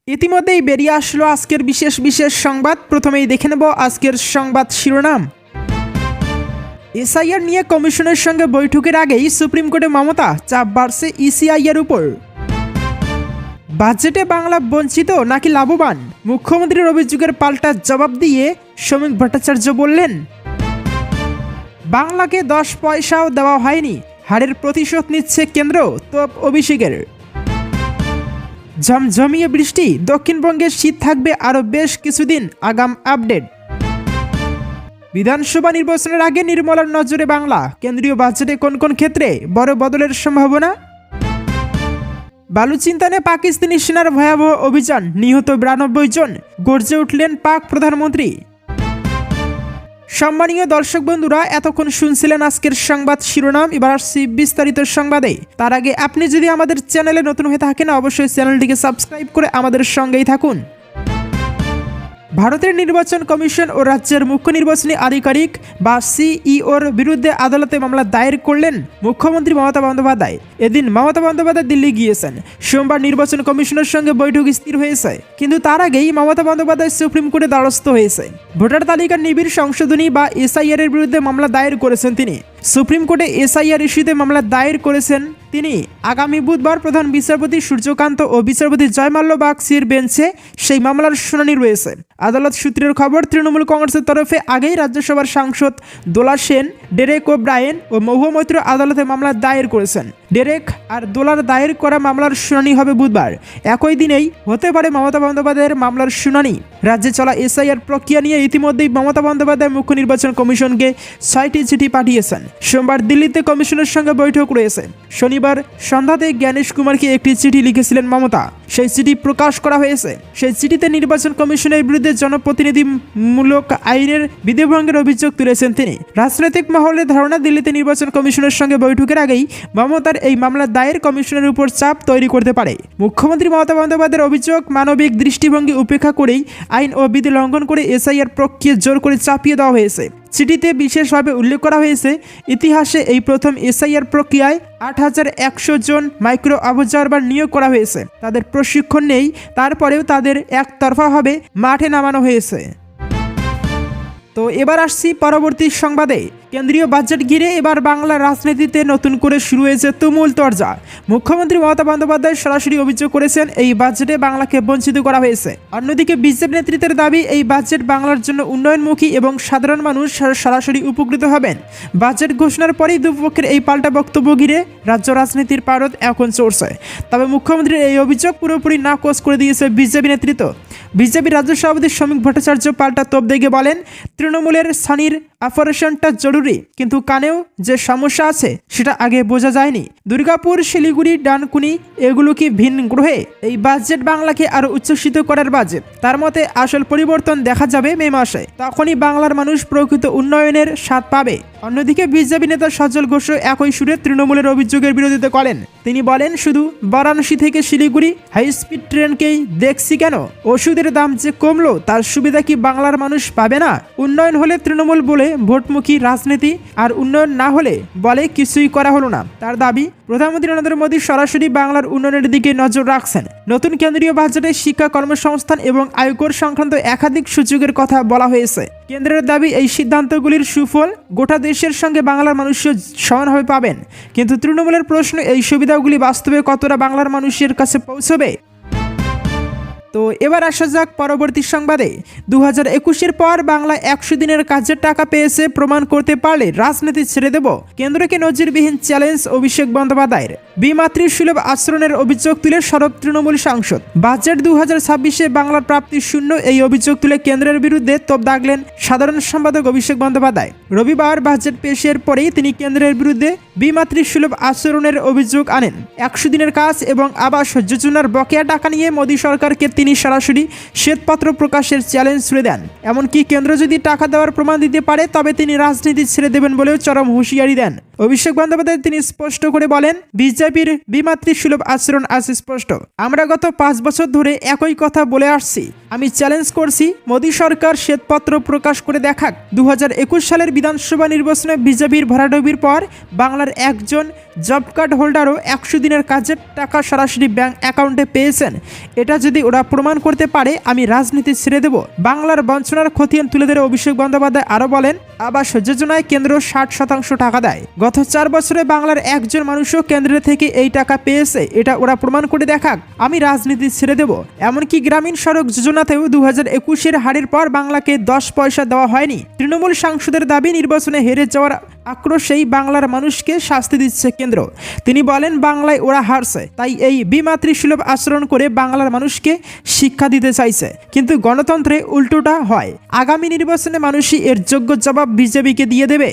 ইতিমধ্যেই বেরিয়ে আসলো আজকের বিশেষ বিশেষ সংবাদ। প্রথমেই দেখে নেব আজকের সংবাদ শিরোনাম। এসআইআর নিয়ে কমিশনের সঙ্গে বৈঠকের আগেই সুপ্রিম কোর্টে মমতা, চাপ বাড়ছে ইসিআইয়ের উপর। বাজেটে বাংলা বঞ্চিত নাকি লাভবান, মুখ্যমন্ত্রীর অভিযোগের পাল্টা জবাব দিয়ে শ্রমিক ভট্টাচার্য বললেন, বাংলাকে 10 পয়সাও দেওয়া হয়নি, হারের প্রতিশোধ নিচ্ছে কেন্দ্র, তোপ অভিষেকের। ঝমঝমিয়ে বৃষ্টি, দক্ষিণবঙ্গের শীত থাকবে আরও বেশ কিছুদিন, আগাম আপডেট। বিধানসভা নির্বাচনের আগে নির্মলার নজরে বাংলা, কেন্দ্রীয় বাজেটে কোন কোন ক্ষেত্রে বড় বদলের সম্ভাবনা। বালুচিন্তানে পাকিস্তানি সেনার ভয়াবহ অভিযান, নিহত 92 জন, গর্জে উঠলেন পাক প্রধানমন্ত্রী। সম্মানীয় দর্শক বন্ধুরা, এতক্ষণ শুনছিলেন আজকের সংবাদ শিরোনাম। এবার আসছি বিস্তারিত সংবাদে। তার আগে আপনি যদি আমাদের চ্যানেলে নতুন হয়ে থাকেন, অবশ্যই চ্যানেলটিকে সাবস্ক্রাইব করে আমাদের সঙ্গেই থাকুন। ভারতের নির্বাচন কমিশন ও রাজ্যের মুখ্য নির্বাচনী আধিকারিক বা সিইওর বিরুদ্ধে আদালতে মামলা দায়ের করলেন মুখ্যমন্ত্রী মমতা বন্দ্যোপাধ্যায়। এদিন মমতা বন্দ্যোপাধ্যায় দিল্লি গিয়েছেন। সোমবার নির্বাচন কমিশনের সঙ্গে বৈঠক স্থির হয়েছে, কিন্তু তার আগেই মমতা বন্দ্যোপাধ্যায় সুপ্রিম কোর্টে দ্বারস্থ হয়েছে। ভোটার তালিকার নিবিড় সংশোধনী বা এসআইআর এর বিরুদ্ধে মামলা দায়ের করেছেন তিনি। সুপ্রিম কোর্টে এসআইআর ইস্যুতে মামলা দায়ের করেছেন তিনি। আগামী বুধবার প্রধান বিচারপতি সূর্যকান্ত ও বিচারপতি জয়মাল্য বাগচির বেঞ্চে সেই মামলার শুনানি রয়েছে। আদালত সূত্রের খবর, তৃণমূল কংগ্রেসের তরফে আগেই রাজ্যসভার সাংসদ দোলা সেন, ডেরেক ও ব্রায়েন ও মহুয়া মৈত্র আদালতে মামলা দায়ের করেছেন। ডেরেক আর দোলার দায়ের করা মামলার শুনানি হবে বুধবার। একই দিনেই হতে পারে মমতা বন্দ্যোপাধ্যায়ের মামলার শুনানি। রাজ্যে চলা এসআইআর প্রক্রিয়া নিয়ে ইতিমধ্যেই মমতা বন্দ্যোপাধ্যায় মুখ্য নির্বাচন কমিশনকে 6টি চিঠি পাঠিয়েছেন। সোমবার দিল্লিতে কমিশনের সঙ্গে বৈঠক রয়েছে। শনিবার সন্ধ্যাতে জ্ঞানেশ কুমারকে একটি চিঠি লিখেছিলেন মমতা। সেই চিঠি প্রকাশ করা হয়েছে। সেই চিঠিতে নির্বাচন কমিশনের বিরুদ্ধে জনপ্রতিনিধিমূলক আইনের বিধিভঙ্গের অভিযোগ তুলেছেন তিনি। রাজনৈতিক মহলের ধারণা, দিল্লিতে নির্বাচন কমিশনের সঙ্গে বৈঠকের আগেই মমতার এই মামলা দায়ের কমিশনের উপর চাপ তৈরি করতে পারে। মুখ্যমন্ত্রী মমতা বন্দ্যোপাধ্যায়ের অভিযোগ, মানবিক দৃষ্টিভঙ্গি উপেক্ষা করেই আইন ও বিধি লঙ্ঘন করে এসআইআর প্রক্রিয়া জোর করে চাপিয়ে দেওয়া হয়েছে। চিঠিতে বিশেষভাবে উল্লেখ করা হয়েছে, ইতিহাসে এই প্রথম এসআইআর প্রক্রিয়ায় 8100 জন মাইক্রো অবজারভার নিয়োগ করা হয়েছে। তাদের প্রশিক্ষণ নেই, তারপরেও তাদের একতরফাভাবে মাঠে নামানো হয়েছে। তো এবার আসছি পরবর্তী সংবাদে। কেন্দ্রীয় বাজেট ঘিরে এবার বাংলা রাজনীতিতে নতুন করে শুরু হয়েছে তুমুল তরজা। মুখ্যমন্ত্রী মমতা বন্দ্যোপাধ্যায় সরাসরি অভিযোগ করেছেন, এই বাজেটে বাংলাকে বঞ্চিত করা হয়েছে। অন্যদিকে বিজেপি নেতৃত্বের দাবি, এই বাজেট বাংলার জন্য উন্নয়নমুখী এবং সাধারণ মানুষ সরাসরি উপকৃত হবেন। বাজেট ঘোষণার পরেই দুপক্ষের এই পাল্টা বক্তব্য ঘিরে রাজ্য রাজনীতির পারদ এখন চড়ছে। তবে মুখ্যমন্ত্রীর এই অভিযোগ পুরোপুরি নাকচ করে দিয়েছে বিজেপি নেতৃত্ব। বিজেপি রাজ্য সভাপতি শ্রমিক ভট্টাচার্য পাল্টা তোপ দেখে বলেন, তৃণমূলের সানির অপারেশনটা জরুরি, কিন্তু কানেও যে সমস্যা আছে সেটা আগে বোঝা যায়নি। দুর্গাপুর, শিলিগুড়ি, ডানকুনি এগুলো কি ভিন গ্রহে? এই বাজেট বাংলাকে আরো উচ্ছ্বসিত করার বাজেট। তার মতে আসল পরিবর্তন দেখা যাবে মে মাসে। তখনই বাংলার মানুষ প্রকৃত উন্নয়নের স্বাদ পাবে। অন্যদিকে বিজেপি নেতা সজল ঘোষ একই সুরে তৃণমূলের অভিযোগের বিরোধিতা করেন। তিনি বলেন, শুধু বারাণসী থেকে শিলিগুড়ি হাই স্পিড ট্রেনকেই দেখছি কেন? ওষুধের দাম যে কমলো, তার সুবিধা কি বাংলার মানুষ পাবে না? উন্নয়ন হলে তৃণমূল বলে ভোটমুখী রাজনীতি, আর উন্নয়ন না হলে বলে কিছুই করা হলো না। তার দাবি, প্রধানমন্ত্রী নরেন্দ্র মোদী সরাসরি বাংলার উন্নয়নের দিকে নজর রাখছেন। নতুন কেন্দ্রীয় বাজেটে শিক্ষা, কর্মসংস্থান এবং আয়কর সংক্রান্ত একাধিক সুযোগের কথা বলা হয়েছে। কেন্দ্রের দাবি, এই সিদ্ধান্তগুলির সুফল গোটা দেশের সঙ্গে বাংলার মানুষও সমানভাবে পাবেন। কিন্তু তৃণমূলের প্রশ্ন, এই সুবিধাগুলি বাস্তবে কতটা বাংলার মানুষের কাছে পৌঁছবে? তো এবার আসা যাক পরবর্তী সংবাদে। 2021-এর পর বাংলা 100 দিনের কাজের টাকা পেয়েছে প্রমাণ করতে পারলে রাজনীতি ছেড়ে দেব, কেন্দ্রকে নজিরবিহীন চ্যালেঞ্জ অভিষেক বন্দ্যোপাধ্যায়ের। বিমাতৃসুলভ আচরণের অভিযোগ তুলে সরব তৃণমূল সাংসদ। বাজেট 2026-এ বাংলার প্রাপ্তি শূন্য, এই অভিযোগ তুলে কেন্দ্রের বিরুদ্ধে তোপ দাগলেন সাধারণ সম্পাদক অভিষেক বন্দ্যোপাধ্যায়। রবিবার বাজেট পেশের পরেই তিনি কেন্দ্রের বিরুদ্ধে বিমাতৃসুলভ আচরণের অভিযোগ আনেন। 100 দিনের কাজ এবং আবাস যোজনার বকেয়া টাকা নিয়ে মোদী সরকারকে তিনি সরাসরি শ্বেতপত্র প্রকাশের চ্যালেঞ্জ ছুড়ে দেন। এমনকি কেন্দ্র যদি টাকা দেওয়ার প্রমাণ দিতে পারে, তবে তিনি রাজনীতি ছেড়ে দেবেন বলেও চরম হুঁশিয়ারি দেন। অভিষেক বন্দ্যোপাধ্যায় তিনি স্পষ্ট করে বলেন, বিজেপির বিমাতৃসুলভ আচরণ আজ স্পষ্ট। আমরা গত 5 বছর ধরে একই কথা বলে আসছি। আমি চ্যালেঞ্জ করছি মোদী সরকার শ্বেতপত্র প্রকাশ করে দেখাক 2021 সালের বিধানসভা নির্বাচনে বিজেপির ভরাডুবির পর বাংলার একজন জব কার্ড হোল্ডারও 100 দিনের কাজের টাকা সরাসরি ব্যাংক অ্যাকাউন্টে পেয়েছেন। এটা যদি ওরা প্রমাণ করতে পারে আমি রাজনীতি ছেড়ে দেব। বাংলার বঞ্চনার খতিয়ান তুলে ধরে অভিষেক বন্দ্যোপাধ্যায় আরও বলেন, আবাস যোজনায় কেন্দ্র 60% টাকা দেয়। গত 4 বছরে বাংলার একজন মানুষও কেন্দ্র থেকে এই টাকা পেয়েছে, এটা ওরা প্রমাণ করে দেখাক, আমি রাজনীতি ছেড়ে দেব। এমনকি গ্রামীণ সড়ক যোজনাতেও 2021-এর হারের পর বাংলাকে 10 পয়সা দেওয়া হয়নি। তৃণমূল সাংসদের দাবি নির্বাচনে হেরে যাওয়ার আক্রোশেই বাংলার মানুষকে শাস্তি দিচ্ছে কেন্দ্র। তিনি বলেন, বাংলায় ওরা হারছে, তাই এই বিমাতৃসুলভ আচরণ করে বাংলার মানুষকে শিক্ষা দিতে চাইছে। কিন্তু গণতন্ত্রে উল্টোটা হয়। আগামী নির্বাচনে মানুষই এর যোগ্য জবাব বিজেপিকে দিয়ে দেবে।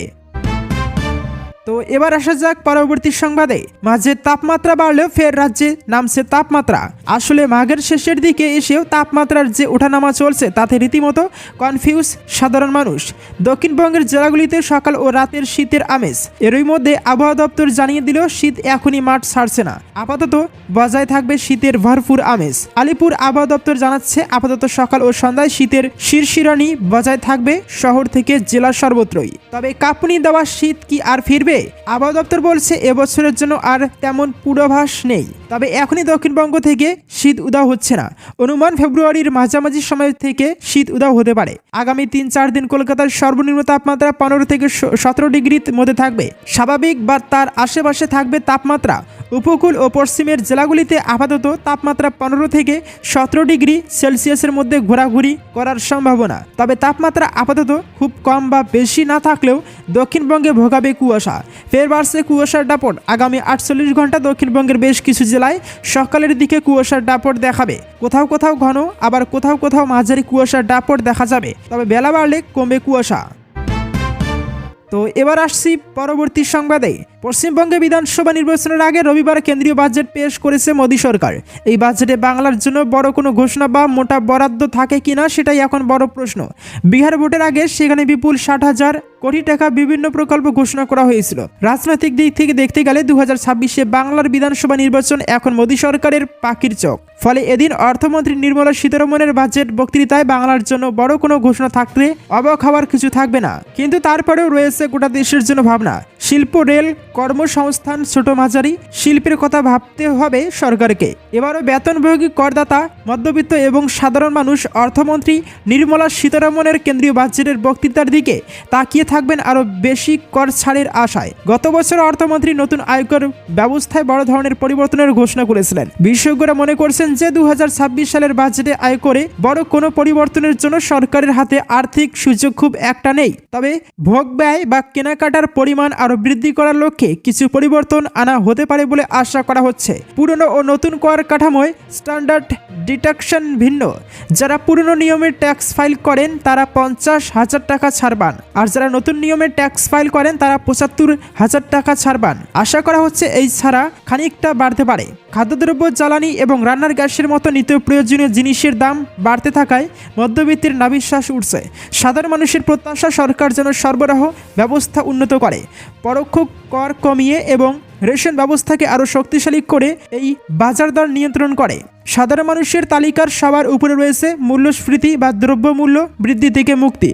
তো এবার আসা যাক পরবর্তী সংবাদে। মাঝে তাপমাত্রা বাড়লেও ফের রাজ্যে নামছে তাপমাত্রা। আসলে মাঘের শেষের দিকে এসেও তাপমাত্রার যে ওঠানামা চলছে তাতে রীতিমতো কনফিউজ সাধারণ মানুষ। দক্ষিণবঙ্গের জেলাগুলিতে সকাল ও রাতের শীতের আমেজ। এরই মধ্যে আবহাওয়া দপ্তর জানিয়ে দিল শীত এখনই মাঠ ছাড়ছে না, আপাতত বজায় থাকবে শীতের ভরপুর আমেজ। আলিপুর আবহাওয়া দপ্তর জানাচ্ছে আপাতত সকাল ও সন্ধ্যায় শীতের শিরশিরানি বজায় থাকবে শহর থেকে জেলা সর্বত্রই। তবে কাঁপুনি দেওয়া শীত কি আর ফিরবে? আবহাওয়া দপ্তর বলছে এবছরের জন্য আর তেমন পূর্বাভাস নেই, তবে এখনই দক্ষিণবঙ্গ থেকে শীত উধাও হচ্ছে না। অনুমান ফেব্রুয়ারির মাঝামাঝি সময় থেকে শীত উধাও হতে পারে। আগামী 3-4 দিন কলকাতার সর্বনিম্ন তাপমাত্রা 15 থেকে 17 ডিগ্রির মধ্যে থাকবে। স্বাভাবিক বা তার আশেপাশে থাকবে তাপমাত্রা। উপকূল ও পশ্চিমের জেলাগুলিতে আপাতত তাপমাত্রা 15 থেকে 17 ডিগ্রি সেলসিয়াসের মধ্যে ঘোরাঘুরি করার সম্ভাবনা। তবে তাপমাত্রা আপাতত খুব কম বা বেশি না থাকলেও দক্ষিণবঙ্গে ভোগাবে কুয়াশা। ফের বাড়ছে কুয়াশার দাপট। আগামী 48 ঘন্টা দক্ষিণবঙ্গের বেশ কিছু জেলায় সকালের দিকে কুয়াশার দাপট দেখাবে। কোথাও কোথাও ঘন, আবার কোথাও কোথাও মাঝারি কুয়াশার দাপট দেখা যাবে। তবে বেলা বাড়লে কমবে কুয়াশা। তো এবার আসছি পরবর্তী সংবাদে। পশ্চিমবঙ্গে বিধানসভা নির্বাচনের আগে রবিবার কেন্দ্রীয় বাজেট পেশ করেছে মোদী সরকার। এই বাজেটে বাংলার জন্য বড় কোনো ঘোষণা বা মোটা বরাদ্দ থাকে কিনা সেটাই এখন বড় প্রশ্ন। বিহার ভোটের আগে সেখানে বিপুল 60,000 কোটি টাকা বিভিন্ন প্রকল্প ঘোষণা করা হয়েছিল। রাজনৈতিক দিক থেকে দেখতে গেলে 2026-এ বাংলার বিধানসভা নির্বাচন এখন মোদী সরকারের পাখির চোখ। ফলে এদিন অর্থমন্ত্রী নির্মলা সীতারমণের বাজেট বক্তৃতায় বাংলার জন্য বড় কোনো ঘোষণা থাকলে অবাক হওয়ার কিছু থাকবে না। কিন্তু তারপরেও রয়েছে গোটা দেশের জন্য ভাবনা। শিল্প, রেল, কর্মসংস্থান, ছোট মাঝারি শিল্পের কথা ভাবতে হবে সরকারকে। এবারও বেতনভোগী করদাতা, মধ্যবিত্ত এবং সাধারণ মানুষ অর্থমন্ত্রী নির্মলা সীতারমণের কেন্দ্রীয় বাজেটের বক্তৃতার দিকে তাকিয়ে থাকবেন আরও বেশি কর ছাড়ের আশায়। গত বছর অর্থমন্ত্রী নতুন আয়কর ব্যবস্থায় বড় ধরনের পরিবর্তনের ঘোষণা করেছিলেন। বিশেষজ্ঞরা মনে করছেন যে 2026 সালের বাজেটে আয়করে বড় কোনো পরিবর্তনের জন্য সরকারের হাতে আর্থিক সুযোগ খুব একটা নেই। তবে ভোগ ব্যয় বা কেনাকাটার পরিমাণ আরও বৃদ্ধি করার লক্ষ্যে কিছু পরিবর্তন আনা হতে পারে বলে আশা করা হচ্ছে। পুরনো ও নতুন কর কাঠামোয় স্ট্যান্ডার্ড ডিডাকশন ভিন্ন। যারা পুরনো নিয়মে ট্যাক্স ফাইল করেন তারা 50,000 টাকা ছাড় পান, আর যারা নতুন নিয়মে ট্যাক্স ফাইল করেন তারা 75,000 টাকা ছাড় পান। আশা করা হচ্ছে এই ছাড়া খানিকটা বাড়তে পারে। খাদ্যদ্রব্য, জ্বালানি এবং রান্নার গ্যাসের মতো নিত্য প্রয়োজনীয় জিনিসের দাম বাড়তে থাকায় মধ্যবিত্তের নাভিশ্বাস উঠছে। সাধারণ মানুষের প্রত্যাশা সরকার যেন সরবরাহ ব্যবস্থা উন্নত করে, পরোক্ষ কর কমিয়ে এবং রেশন ব্যবস্থাকে আরও শক্তিশালী করে এই বাজার দর নিয়ন্ত্রণ করে। সাধারণ মানুষের তালিকার সবার উপরে রয়েছে মূল্যস্ফীতি বা দ্রব্যমূল্য বৃদ্ধি থেকে মুক্তি।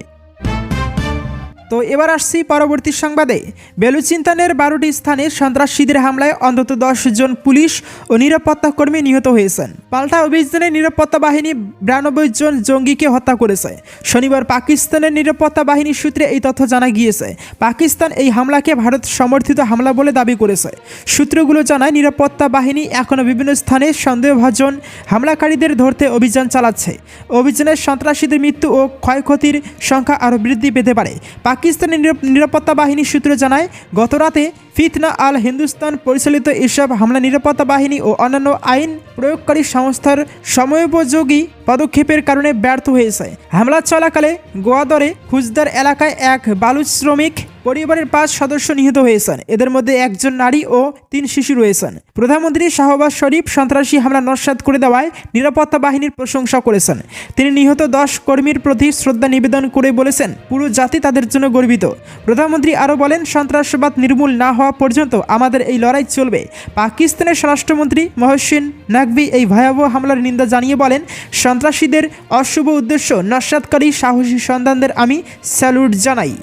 তো এবার আসছি পরবর্তী সংবাদে। বেলুচিস্তানের 12টি স্থানে সন্ত্রাসীদের হামলায় অন্তত 10 জন পুলিশ ও নিরাপত্তা কর্মী নিহত হয়েছেন। পাল্টা অভিযানে নিরাপত্তা বাহিনী 92 জন জঙ্গিকে হত্যা করেছে। শনিবার পাকিস্তানের নিরাপত্তা বাহিনীর সূত্রে এই তথ্য জানা গিয়েছে। পাকিস্তান এই হামলাকে ভারত সমর্থিত হামলা বলে দাবি করেছে। সূত্রগুলো জানায় নিরাপত্তা বাহিনী এখনও বিভিন্ন স্থানে সন্দেহভাজন হামলাকারীদের ধরতে অভিযান চালাচ্ছে। অভিযানে সন্ত্রাসীদের মৃত্যু ও ক্ষয়ক্ষতির সংখ্যা আরও বৃদ্ধি পেতে পারে। পাকিস্তানের নিরাপত্তা বাহিনীর সূত্র জানায়, গতরাতে ফিতনা আল হিন্দুস্তান পরিচালিত এসব হামলা নিরাপত্তা বাহিনী ও অন্যান্য আইন প্রয়োগকারী সংস্থার সময়োপযোগী পদক্ষেপের কারণে ব্যর্থ হয়েছে। হামলা চলাকালে গোয়াদরে খুজদার এলাকায় এক বালুচ শ্রমিক পরিবারের 5 সদস্য নিহত হয়েছেন, এদের মধ্যে একজন নারী ও 3 শিশু রয়েছেন। প্রধানমন্ত্রী শাহবাজ শরীফ সন্ত্রাসী হামলা নস্যাৎ করে দেওয়ায় নিরাপত্তা বাহিনীর প্রশংসা করেছেন। তিনি নিহত 10 কর্মীর প্রতি শ্রদ্ধা নিবেদন করে বলেছেন, পুরো জাতি তাদের জন্য গর্বিত। প্রধানমন্ত্রী আরও বলেন, সন্ত্রাসবাদ নির্মূল না হওয়া পর্যন্ত আমাদের এই লড়াই চলবে। পাকিস্তানের স্বরাষ্ট্রমন্ত্রী মহসিন নাকভি এই ভয়াবহ হামলার নিন্দা জানিয়ে বলেন, সন্ত্রাসীদের অশুভ উদ্দেশ্য নস্যাৎকারী সাহসী সন্তানদের আমি স্যালুট জানাই।